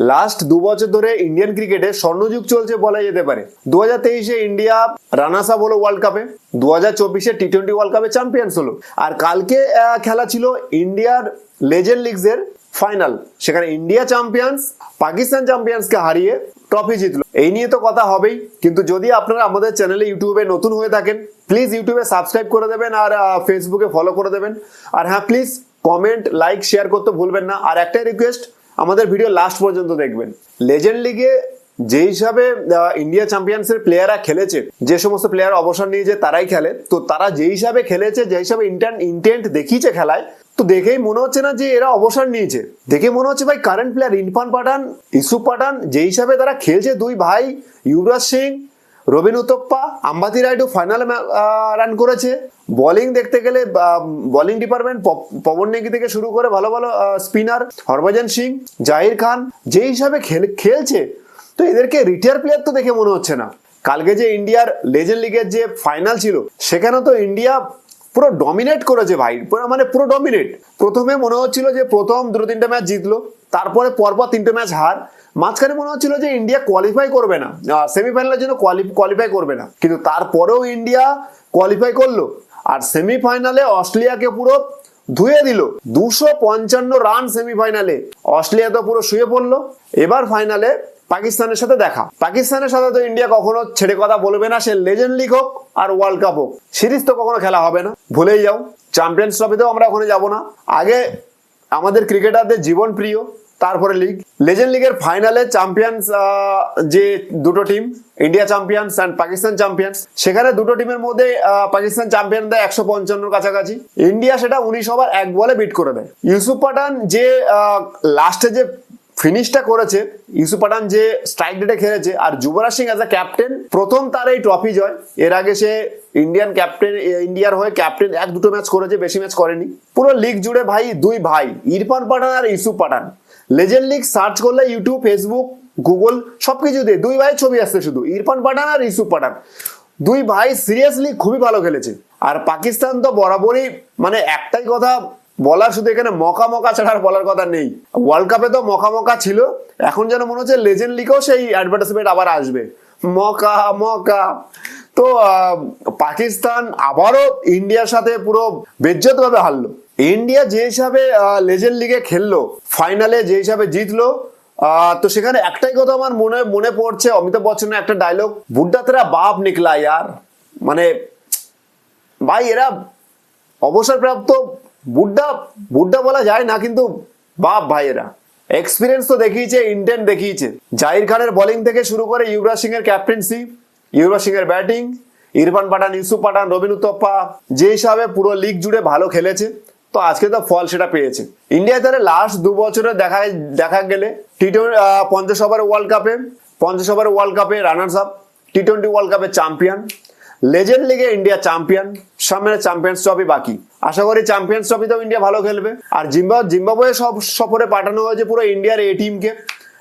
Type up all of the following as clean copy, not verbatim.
Last 2 বছর ধরে Indian ক্রিকেটে স্বর্ণযুগ চলছে বলা যেতে পারে। 2023-এ ইন্ডিয়া রানার্স আপ হলো ওয়ার্ল্ড কাপে, 2024-এ টি-20 ওয়ার্ল্ড কাপে চ্যাম্পিয়ন্স হলো। আর কালকে খেলা ছিল ইন্ডিয়ার লেজেন্ড লিগস এর ফাইনাল, সেখানে ইন্ডিয়া চ্যাম্পিয়ন্স পাকিস্তান চ্যাম্পিয়ন্সকে হারিয়ে ট্রফি জিতলো। এই নিয়ে তো কথা হবেই, কিন্তু যদি আপনারা আমাদের চ্যানেলে ইউটিউবে নতুন হয়ে থাকেন প্লিজ ইউটিউবে সাবস্ক্রাইব করে দেবেন আর ফেসবুকে ফলো করে দেবেন। আর হ্যাঁ, প্লিজ কমেন্ট লাইক শেয়ার করতে ভুলবেন না। আর একটাই রিকোয়েস্ট, আমাদের ভিডিও লাস্ট পর্যন্ত দেখবেন। লেজেন্ড লিগে যে হিসাবে ইন্ডিয়া চ্যাম্পিয়ন্সের প্লেয়াররা খেলেছে, যে সমস্ত প্লেয়ার অবসর নিয়েছে তারাই খেলে, তো তারা যে হিসাবে খেলেছে, যে হিসাবে ইন্টেন্ট দেখিয়েছে খেলায়, তো দেখেই মনে হচ্ছে না যে এরা অবসর নিয়েছে। দেখে মনে হচ্ছে ভাই কারেন্ট প্লেয়ার ইরফান পাঠান, ইউসুফ পাঠান যে হিসাবে তারা খেলছে, দুই ভাই যুবরাজ সিং, রবিন উতপ্পা, আম্বাতি রায়ডু ফাইনালে রান করেছে। বোলিং দেখতে গেলে বোলিং ডিপার্টমেন্ট পবন নেগি থেকে শুরু করে ভালো ভালো স্পিনার হরভজন সিং, জাহির খান যে হিসাবে খেলছে, তো এদেরকে রিটায়ার প্লেয়ার তো দেখে মনে হচ্ছে না। কালকে যে ইন্ডিয়ার লেজেন্ড লিগের যে ফাইনাল ছিল সেখানে তো ইন্ডিয়া পুরো ডমিনেট করেছে ভাই, মানে পুরো ডমিনেট। প্রথমে মনে হচ্ছিল যে প্রথম 2-3টে ম্যাচ জিতলো, তারপরে পরপর 3টে ম্যাচ হার। মাঝখানে মনে হচ্ছিল যে ইন্ডিয়া কোয়ালিফাই করবে না, সেমিফাইনালের জন্য কোয়ালিফাই করবে না, কিন্তু তারপরেও ইন্ডিয়া কোয়ালিফাই করলো। আর সেমিফাইনালে অস্ট্রেলিয়াকে পুরো ধুয়ে দিল, 255 রান সেমিফাইনালে। অস্ট্রেলিয়া তো পুরো শুয়ে পড়লো। এবার ফাইনালে পাকিস্তানের সাথে দেখা। পাকিস্তানের সাথে তো ইন্ডিয়া কখনো ছেড়ে কথা বলবে না, সে লেজেন্ড লিগ হোক আর ওয়ার্ল্ড কাপ হোক, সিরিজ তো কখনো খেলা হবে না, ভুলেই যাও। চ্যাম্পিয়ন্স ট্রফিতেও আমরা ওখানে যাব না। আগে আমাদের ক্রিকেটারদের জীবন প্রিয়, তারপরে লিগ। লেজেন্ড লিগের ফাইনালে চ্যাম্পিয়ন্স যে দুটো team, India champions and Pakistan champions, সেখানে দুটো টিমের মধ্যে পাকিস্তান চ্যাম্পিয়ন দেয় 155 কাছাকাছি, ইন্ডিয়া সেটা 19 ওভার 1 বলে বিট করে দেয়। ইউসুফ পাঠান যে লাস্টে যে ফিনিশটা করেছে, ইউসুফ পাঠান যে স্ট্রাইক রেটে খেলেছে, আর Yuvraj Singh as a captain প্রথম তার এই ট্রফি জয়। এর আগে সে ইন্ডিয়ার হয়ে ক্যাপ্টেন 1-2 ম্যাচ করেছে, বেশি ম্যাচ করেনি। পুরো লিগ জুড়ে ভাই দুই ভাই ইরফান পাঠান আর ইউসুফ পাঠান। লেজেন্ড লিগ সার্চ করলে ইউটিউব, ফেসবুক, গুগল সবকিছুতে দুই ভাই ছবি আসছে, শুধু ইরফান পাঠান আর ইউসুফ পাঠান। দুই ভাই সিরিয়াসলি খুবই ভালো খেলেছে। আর পাকিস্তান তো বরাবরই, মানে একটাই কথা বলার, শুধু এখানে মকা ছাড়া আর বলার কথা নেই। ওয়ার্ল্ড কাপে তো মকা ছিল, এখন যেন মনে হচ্ছে লেজেন্ড লিগেও সেই অ্যাডভার্টাইজমেন্ট আবার আসবে, মকা। তো পাকিস্তান আবারও ইন্ডিয়ার সাথে পুরো বেজ্জত ভাবে হারলো। ইন্ডিয়া যে হিসাবে লেজেন্ড লিগে খেললো, ফাইনালে যে হিসাবে জিতলো, তো সেখানে একটাই কথা আমার মনে পড়ছে অমিতাভ বচ্চনের একটা ডায়লগ, বুড্ডা তেরা বাপ নিকলা ইয়ার। মানে ভাই এরা অবসরপ্রাপ্ত বুড্ডা বলা যায় না, কিন্তু বাপ ভাই এরা এক্সপিরিয়েন্স তো দেখিয়েছে, ইন্টেন্ট দেখিয়েছে। জাহির খানের বোলিং থেকে শুরু করে যুবরাজ সিং এর ক্যাপ্টেন্সি, যুবরাজ সিং এর ব্যাটিং, ইরফান পাঠান, ইউসুফ পাঠান, রবিন উতপ্পা যে হিসাবে পুরো লিগ জুড়ে ভালো খেলেছে, তো আজকে তো ফল সেটা পেয়েছে। ইন্ডিয়া তাহলে লাস্ট 2 বছরে দেখা গেলে টি-20 50 ওভার ওয়ার্ল্ড কাপে রানার্স আপ, টি-20 ওয়ার্ল্ড কাপে চ্যাম্পিয়ন, লেজেন্ড লিগে ইন্ডিয়া চ্যাম্পিয়ন, সামনে চ্যাম্পিয়ন্স ট্রফি বাকি। আশা করি চ্যাম্পিয়ন্স ট্রফিতেও ইন্ডিয়া ভালো খেলবে। আর জিম্বাবুয়ে সফরে পাঠানো হয়েছে পুরো ইন্ডিয়ার এই টিমকে,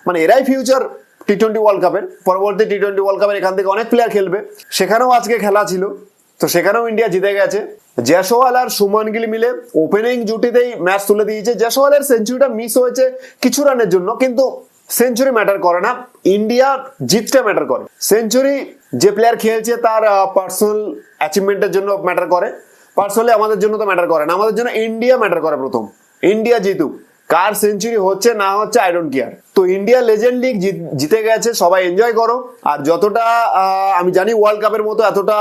মানে এরাই ফিউচার টি-20 ওয়ার্ল্ড কাপের। পরবর্তী টি-20 ওয়ার্ল্ড কাপের এখান থেকে অনেক প্লেয়ার খেলবে, সেখানেও আজকে খেলা ছিল, তো সেখানেও ইন্ডিয়া জিতে গেছে। জয়সওয়াল আর সুমন গিল মিলে ওপেনিং জুটিতেই ম্যাচ তুলে দিয়েছে। জয়সওয়ালের সেঞ্চুরিটা মিস হয়েছে কিছু রানের জন্য, কিন্তু সেঞ্চুরি ম্যাটার করে না, ইন্ডিয়া জিতটা ম্যাটার করে। সেঞ্চুরি যে প্লেয়ার খেলছে তার পার্সোনাল অ্যাচিভমেন্টের জন্য ম্যাটার করে, পার্সোনালি আমাদের জন্য তো ম্যাটার করে না। আমাদের জন্য ইন্ডিয়া ম্যাটার করে, প্রথম ইন্ডিয়া জিতুক, কার সেঞ্চুরি হচ্ছে না হচ্ছে আই ডোন্ট কেয়ার। তো ইন্ডিয়া লেজেন্ড লিগ জিতে গেছে, সবাই এনজয় করো। আর যতটা আমি জানি ওয়ার্ল্ড কাপের মতো এতটা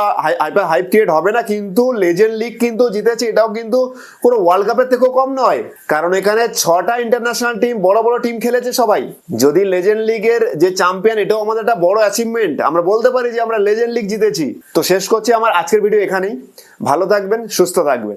হাইপ ক্রিয়েট হবে না, কিন্তু লেজেন্ড লিগ কিন্তু জিতেছে, এটাও কিন্তু পুরো ওয়ার্ল্ড কাপের থেকেও কম নয়, কারণ এখানে 6টা ইন্টারন্যাশনাল টিম, বড় বড় টিম খেলেছে সবাই। যদি লেজেন্ড লিগের যে চ্যাম্পিয়ন, এটাও আমাদের একটা বড় অ্যাচিভমেন্ট, আমরা বলতে পারি যে আমরা লেজেন্ড লিগ জিতেছি। তো শেষ করছি আমার আজকের ভিডিও এখানেই। ভালো থাকবেন, সুস্থ থাকবেন।